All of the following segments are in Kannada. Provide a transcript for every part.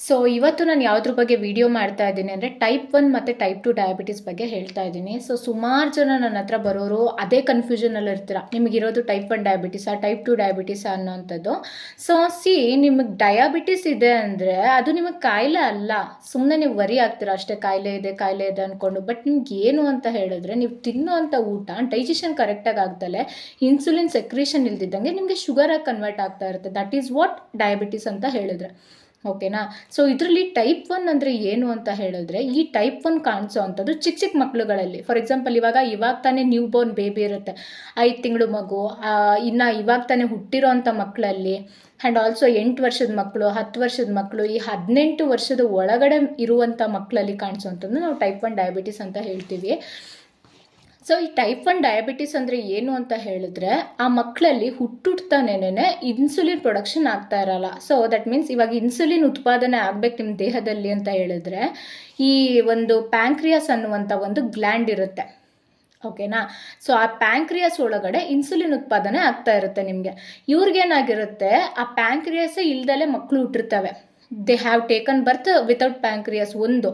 ಸೊ ಇವತ್ತು ನಾನು ಯಾವುದ್ರ ಬಗ್ಗೆ ವಿಡಿಯೋ ಮಾಡ್ತಾ ಇದ್ದೀನಿ ಅಂದರೆ ಟೈಪ್ 1 ಮತ್ತು ಟೈಪ್ 2 ಡಯಾಬಿಟಿಸ್ ಬಗ್ಗೆ ಹೇಳ್ತಾ ಇದ್ದೀನಿ. ಸೊ ಸುಮಾರು ಜನ ನನ್ನ ಹತ್ರ ಬರೋರು ಅದೇ ಕನ್ಫ್ಯೂಷನಲ್ಲಿ ಇರ್ತೀರ, ನಿಮಗಿರೋದು ಟೈಪ್ 1 ಡಯಾಬಿಟಿಸಾ ಟೈಪ್ 2 ಡಯಾಬಿಟಿಸಾ ಅನ್ನೋಂಥದ್ದು. ಸೊ ನಿಮಗೆ ಡಯಾಬಿಟಿಸ್ ಇದೆ ಅಂದರೆ ಅದು ನಿಮಗೆ ಕಾಯಿಲೆ ಅಲ್ಲ, ಸುಮ್ಮನೆ ನೀವು ವರಿ ಆಗ್ತೀರಾ ಅಷ್ಟೇ, ಕಾಯಿಲೆ ಇದೆ ಅಂದ್ಕೊಂಡು. ಬಟ್ ನಿಮ್ಗೆ ಏನು ಅಂತ ಹೇಳಿದ್ರೆ, ನೀವು ತಿನ್ನುವಂಥ ಊಟ ಡೈಜೆಷನ್ ಕರೆಕ್ಟಾಗಿ ಆಗ್ದಲೆ ಇನ್ಸುಲಿನ್ ಸೆಕ್ರೇಷನ್ ಇಲ್ದಿದ್ದಂಗೆ ನಿಮಗೆ ಶುಗರಾಗಿ ಕನ್ವರ್ಟ್ ಆಗ್ತಾ ಇರುತ್ತೆ. ದಟ್ ಈಸ್ ವಾಟ್ ಡಯಾಬಿಟಿಸ್ ಅಂತ ಹೇಳಿದ್ರೆ, ಓಕೆನಾ. ಸೊ ಇದರಲ್ಲಿ ಟೈಪ್ 1 ಅಂದರೆ ಏನು ಅಂತ ಹೇಳಿದ್ರೆ, ಈ ಟೈಪ್ 1 ಕಾಣಿಸೋ ಅಂಥದ್ದು ಚಿಕ್ಕ ಚಿಕ್ಕ ಮಕ್ಕಳುಗಳಲ್ಲಿ. ಫಾರ್ ಎಕ್ಸಾಂಪಲ್ ಇವಾಗ ತಾನೇ ನ್ಯೂ ಬೋರ್ನ್ ಬೇಬಿ ಇರುತ್ತೆ, 5 ತಿಂಗಳು ಮಗು, ಇನ್ನು ಇವಾಗ ತಾನೇ ಹುಟ್ಟಿರೋ ಅಂಥ ಮಕ್ಕಳಲ್ಲಿ, ಆ್ಯಂಡ್ ಆಲ್ಸೋ 8 ವರ್ಷದ ಮಕ್ಕಳು, 10 ವರ್ಷದ ಮಕ್ಕಳು, ಈ 18 ವರ್ಷದ ಒಳಗಡೆ ಇರುವಂಥ ಮಕ್ಕಳಲ್ಲಿ ಕಾಣಿಸೋವಂಥದ್ದು ನಾವು ಟೈಪ್ 1 ಡಯಾಬಿಟಿಸ್ ಅಂತ ಹೇಳ್ತೀವಿ. ಸೊ ಈ ಟೈಪ್ 1 ಡಯಾಬಿಟಿಸ್ ಅಂದರೆ ಏನು ಅಂತ ಹೇಳಿದ್ರೆ, ಆ ಮಕ್ಕಳಲ್ಲಿ ಹುಟ್ಟುತ್ತಾನೇನೆ ಇನ್ಸುಲಿನ್ ಪ್ರೊಡಕ್ಷನ್ ಆಗ್ತಾ ಇರಲ್ಲ. ಸೊ ದಟ್ ಮೀನ್ಸ್ ಇವಾಗ ಇನ್ಸುಲಿನ್ ಉತ್ಪಾದನೆ ಆಗಬೇಕು ನಿಮ್ಮ ದೇಹದಲ್ಲಿ ಅಂತ ಹೇಳಿದ್ರೆ, ಈ ಒಂದು ಪ್ಯಾಂಕ್ರಿಯಾಸ್ ಅನ್ನುವಂಥ ಒಂದು ಗ್ಲ್ಯಾಂಡ್ ಇರುತ್ತೆ, ಓಕೆನಾ. ಸೊ ಆ ಪ್ಯಾಂಕ್ರಿಯಾಸ್ ಒಳಗಡೆ ಇನ್ಸುಲಿನ್ ಉತ್ಪಾದನೆ ಆಗ್ತಾ ಇರುತ್ತೆ ನಿಮಗೆ. ಇವ್ರಿಗೇನಾಗಿರುತ್ತೆ, ಆ ಪ್ಯಾಂಕ್ರಿಯಾಸೇ ಇಲ್ದಲೇ ಮಕ್ಕಳು ಹುಟ್ಟಿರ್ತವೆ. They have taken birth without pancreas. ಒಂದು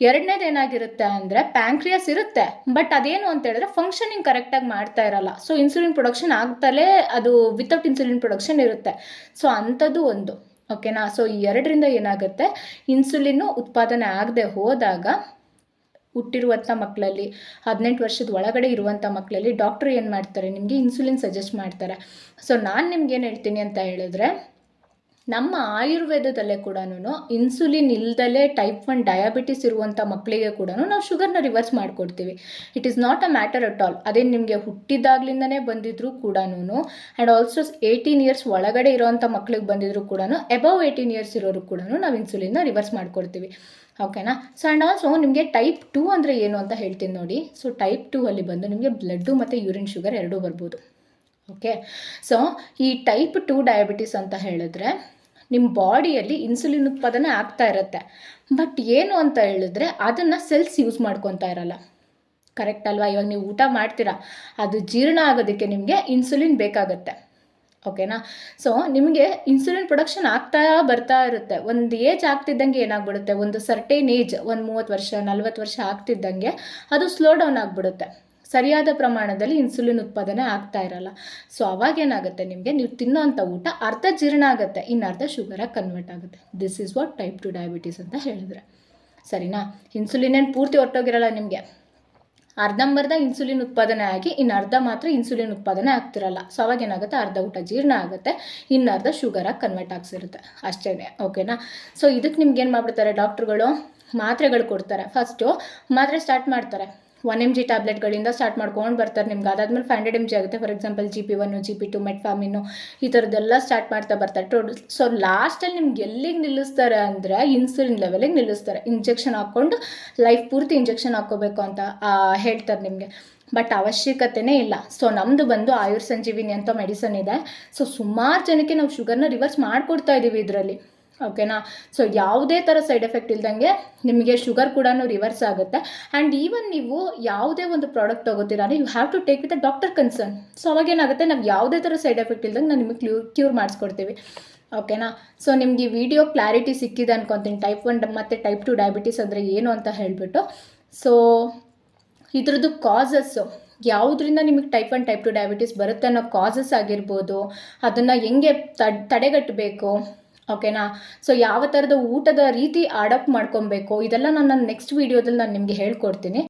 ಎರಡನೇದು ಏನಾಗಿರುತ್ತೆ ಅಂದರೆ, ಪ್ಯಾಂಕ್ರಿಯಾಸ್ ಇರುತ್ತೆ ಬಟ್ ಅದೇನು ಅಂತ ಹೇಳಿದ್ರೆ ಫಂಕ್ಷನಿಂಗ್ ಕರೆಕ್ಟಾಗಿ ಮಾಡ್ತಾ ಇರಲ್ಲ. ಸೊ ಇನ್ಸುಲಿನ್ ಪ್ರೊಡಕ್ಷನ್ ಆಗ್ತಲೇ ಅದು ವಿತೌಟ್ ಇನ್ಸುಲಿನ್ ಪ್ರೊಡಕ್ಷನ್ ಇರುತ್ತೆ. ಸೊ ಅಂಥದ್ದು ಒಂದು, ಓಕೆನಾ. ಸೊ ಈ ಎರಡರಿಂದ ಏನಾಗುತ್ತೆ, ಇನ್ಸುಲಿನ್ನು ಉತ್ಪಾದನೆ ಆಗದೆ ಹೋದಾಗ ಹುಟ್ಟಿರುವಂಥ ಮಕ್ಕಳಲ್ಲಿ, 18 ವರ್ಷದ ಒಳಗಡೆ ಇರುವಂಥ ಮಕ್ಕಳಲ್ಲಿ ಡಾಕ್ಟ್ರು ಏನು ಮಾಡ್ತಾರೆ, ನಿಮಗೆ ಇನ್ಸುಲಿನ್ ಸಜೆಸ್ಟ್ ಮಾಡ್ತಾರೆ. ಸೊ ನಾನು ನಿಮ್ಗೇನು ಹೇಳ್ತೀನಿ ಅಂತ ಹೇಳಿದ್ರೆ, ನಮ್ಮ ಆಯುರ್ವೇದದಲ್ಲೇ ಕೂಡ ಇನ್ಸುಲಿನ್ ಇಲ್ದಲೇ ಟೈಪ್ 1 ಡಯಾಬಿಟಿಸ್ ಇರುವಂಥ ಮಕ್ಕಳಿಗೆ ಕೂಡ ನಾವು ಶುಗರ್ನ ರಿವರ್ಸ್ ಮಾಡಿಕೊಡ್ತೀವಿ. It is not a matter at all. ಅದೇ ನಿಮಗೆ ಹುಟ್ಟಿದಾಗ್ಲಿಂದನೇ ಬಂದಿದ್ರು ಕೂಡ, ಆ್ಯಂಡ್ ಆಲ್ಸೋ 18 ಇಯರ್ಸ್ ಒಳಗಡೆ ಇರೋವಂಥ ಮಕ್ಕಳಿಗೆ ಬಂದಿದ್ರು ಕೂಡ, ಅಬವ್ 18 ಇಯರ್ಸ್ ಇರೋರು ಕೂಡ ನಾವು ಇನ್ಸುಲಿನ್ನ ರಿವರ್ಸ್ ಮಾಡಿಕೊಡ್ತೀವಿ, ಓಕೆನಾ. ಸೊ ಆ್ಯಂಡ್ ಆಲ್ಸೋ ನಿಮಗೆ ಟೈಪ್ 2 ಅಂದರೆ ಏನು ಅಂತ ಹೇಳ್ತೀನಿ ನೋಡಿ. ಸೊ ಟೈಪ್ 2 ಅಲ್ಲಿ ಬಂದು ನಿಮಗೆ ಬ್ಲಡ್ಡು ಮತ್ತು ಯೂರಿನ್ ಶುಗರ್ ಎರಡೂ ಬರ್ಬೋದು, ಓಕೆ. ಸೊ ಈ ಟೈಪ್ 2 ಡಯಾಬಿಟಿಸ್ ಅಂತ ಹೇಳಿದ್ರೆ, ನಿಮ್ಮ ಬಾಡಿಯಲ್ಲಿ ಇನ್ಸುಲಿನ್ ಉತ್ಪಾದನೆ ಆಗ್ತಾ ಇರುತ್ತೆ, ಬಟ್ ಏನು ಅಂತ ಹೇಳಿದ್ರೆ ಅದನ್ನು ಸೆಲ್ಸ್ ಯೂಸ್ ಮಾಡ್ಕೊತಾ ಇರಲ್ಲ, ಕರೆಕ್ಟ್ ಅಲ್ವಾ. ಇವಾಗ ನೀವು ಊಟ ಮಾಡ್ತೀರಾ, ಅದು ಜೀರ್ಣ ಆಗೋದಕ್ಕೆ ನಿಮಗೆ ಇನ್ಸುಲಿನ್ ಬೇಕಾಗುತ್ತೆ, ಓಕೆನಾ. ಸೊ ನಿಮಗೆ ಇನ್ಸುಲಿನ್ ಪ್ರೊಡಕ್ಷನ್ ಆಗ್ತಾ ಬರ್ತಾ ಇರುತ್ತೆ. ಒಂದು ಏಜ್ ಆಗ್ತಿದ್ದಂಗೆ ಏನಾಗ್ಬಿಡುತ್ತೆ, ಒಂದು ಸರ್ಟೇನ್ ಏಜ್, ಒಂದು 30 ವರ್ಷ 40 ವರ್ಷ ಆಗ್ತಿದ್ದಂಗೆ ಅದು ಸ್ಲೋ ಡೌನ್ ಆಗಿಬಿಡುತ್ತೆ. ಸರಿಯಾದ ಪ್ರಮಾಣದಲ್ಲಿ ಇನ್ಸುಲಿನ್ ಉತ್ಪಾದನೆ ಆಗ್ತಾ ಇರಲ್ಲ. ಸೊ ಅವಾಗೇನಾಗುತ್ತೆ, ನಿಮಗೆ ನೀವು ತಿನ್ನೋಂಥ ಊಟ ಅರ್ಧ ಜೀರ್ಣ ಆಗುತ್ತೆ, ಇನ್ನು ಅರ್ಧ ಶುಗರಾಗಿ ಕನ್ವರ್ಟ್ ಆಗುತ್ತೆ. This is what type 2 diabetes ಅಂತ ಹೇಳಿದ್ರೆ, ಸರಿನಾ. ಇನ್ಸುಲಿನ್ ಏನು ಪೂರ್ತಿ ಹೊರಟೋಗಿರಲ್ಲ ನಿಮಗೆ, ಅರ್ಧಂಬರ್ಧ ಇನ್ಸುಲಿನ್ ಉತ್ಪಾದನೆ ಆಗಿ ಇನ್ನು ಅರ್ಧ ಮಾತ್ರ ಇನ್ಸುಲಿನ್ ಉತ್ಪಾದನೆ ಆಗ್ತಿರಲ್ಲ. ಸೊ ಅವಾಗೇನಾಗುತ್ತೆ, ಅರ್ಧ ಊಟ ಜೀರ್ಣ ಆಗುತ್ತೆ, ಇನ್ನು ಅರ್ಧ ಶುಗರಾಗಿ ಕನ್ವರ್ಟ್ ಆಗ್ಸಿರುತ್ತೆ, ಅಷ್ಟೇ, ಓಕೆನಾ. ಸೊ ಇದಕ್ಕೆ ನಿಮ್ಗೆ ಏನು ಮಾಡಿಬಿಡ್ತಾರೆ ಡಾಕ್ಟ್ರುಗಳು, ಮಾತ್ರೆಗಳು ಕೊಡ್ತಾರೆ. ಫಸ್ಟು ಮಾತ್ರೆ ಸ್ಟಾರ್ಟ್ ಮಾಡ್ತಾರೆ, 1 mg ಟ್ಯಾಬ್ಲೆಟ್ಗಳಿಂದ ಸ್ಟಾರ್ಟ್ ಮಾಡ್ಕೊಂಡು ಬರ್ತಾರೆ. ನಿಮ್ಗೆ ಅದಾದಮೇಲೆ 500 mg ಆಗುತ್ತೆ. ಫಾರ್ ಎಕ್ಸಾಂಪಲ್ GP1 GP2 ಮೆಟ್ಫಾಮಿನ್ನು ಈ ಥರದ್ದೆಲ್ಲ ಸ್ಟಾರ್ಟ್ ಮಾಡ್ತಾ ಬರ್ತಾರೆ. ಸೊ ಲಾಸ್ಟಲ್ಲಿ ನಿಮ್ಗೆ ಎಲ್ಲಿಗೆ ನಿಲ್ಲಿಸ್ತಾರೆ ಅಂದರೆ, ಇನ್ಸುಲಿನ್ ಲೆವೆಲಿಗೆ ನಿಲ್ಲಿಸ್ತಾರೆ. ಇಂಜೆಕ್ಷನ್ ಹಾಕ್ಕೊಂಡು ಲೈಫ್ ಪೂರ್ತಿ ಇಂಜೆಕ್ಷನ್ ಹಾಕ್ಕೋಬೇಕು ಅಂತ ಹೇಳ್ತಾರೆ ನಿಮಗೆ, ಬಟ್ ಅವಶ್ಯಕತೆಯೇ ಇಲ್ಲ. ಸೊ ನಮ್ಮದು ಬಂದು ಆಯುರ್ ಸಂಜೀವಿನಿ ಅಂತ ಮೆಡಿಸನ್ ಇದೆ. ಸೊ ಸುಮಾರು ಜನಕ್ಕೆ ನಾವು ಶುಗರ್ನ ರಿವರ್ಸ್ ಮಾಡಿಕೊಡ್ತಾ ಇದ್ದೀವಿ ಇದರಲ್ಲಿ, ಓಕೆನಾ. ಸೊ ಯಾವುದೇ ಥರ ಸೈಡ್ ಎಫೆಕ್ಟ್ ಇಲ್ದಂಗೆ ನಿಮಗೆ ಶುಗರ್ ಕೂಡ ರಿವರ್ಸ್ ಆಗುತ್ತೆ. ಆ್ಯಂಡ್ ಈವನ್ ನೀವು ಯಾವುದೇ ಒಂದು ಪ್ರಾಡಕ್ಟ್ ತೊಗೋತೀರಾ ಅಂದರೆ you have to take with a doctor concern. So ಅವಾಗೇನಾಗುತ್ತೆ, ನಾವು ಯಾವುದೇ ಥರ ಸೈಡ್ ಎಫೆಕ್ಟ್ ಇಲ್ದಂಗೆ ನಾವು ನಿಮಗೆ ಕ್ಯೂರ್ ಮಾಡಿಸ್ಕೊಡ್ತೀವಿ, ಓಕೆನಾ. ಸೊ ನಿಮಗೆ ಈ ವಿಡಿಯೋ ಕ್ಲಾರಿಟಿ ಸಿಕ್ಕಿದೆ ಅನ್ಕೊತೀನಿ, ಟೈಪ್ 1 ಮತ್ತು ಟೈಪ್ 2 ಡಯಾಬಿಟಿಸ್ ಅಂದರೆ ಏನು ಅಂತ ಹೇಳಿಬಿಟ್ಟು. ಸೊ ಇದ್ರದ್ದು ಕಾಸಸ್ಸು, ಯಾವುದರಿಂದ ನಿಮಗೆ ಟೈಪ್ 1 ಟೈಪ್ 2 ಡಯಾಬಿಟಿಸ್ ಬರುತ್ತೆ ಅನ್ನೋ ಕಾಸಸ್ ಆಗಿರ್ಬೋದು, ಅದನ್ನು ಹೆಂಗೆ ತಡೆಗಟ್ಟಬೇಕು, ಓಕೆನಾ. ಸೊ ಯಾವ ಥರದ ಊಟದ ರೀತಿ ಅಡಾಪ್ಟ್ ಮಾಡ್ಕೊಬೇಕು, ಇದೆಲ್ಲ ನಾನು ನೆಕ್ಸ್ಟ್ ವೀಡಿಯೋದಲ್ಲಿ ನಾನು ನಿಮಗೆ ಹೇಳ್ಕೊಡ್ತೀನಿ.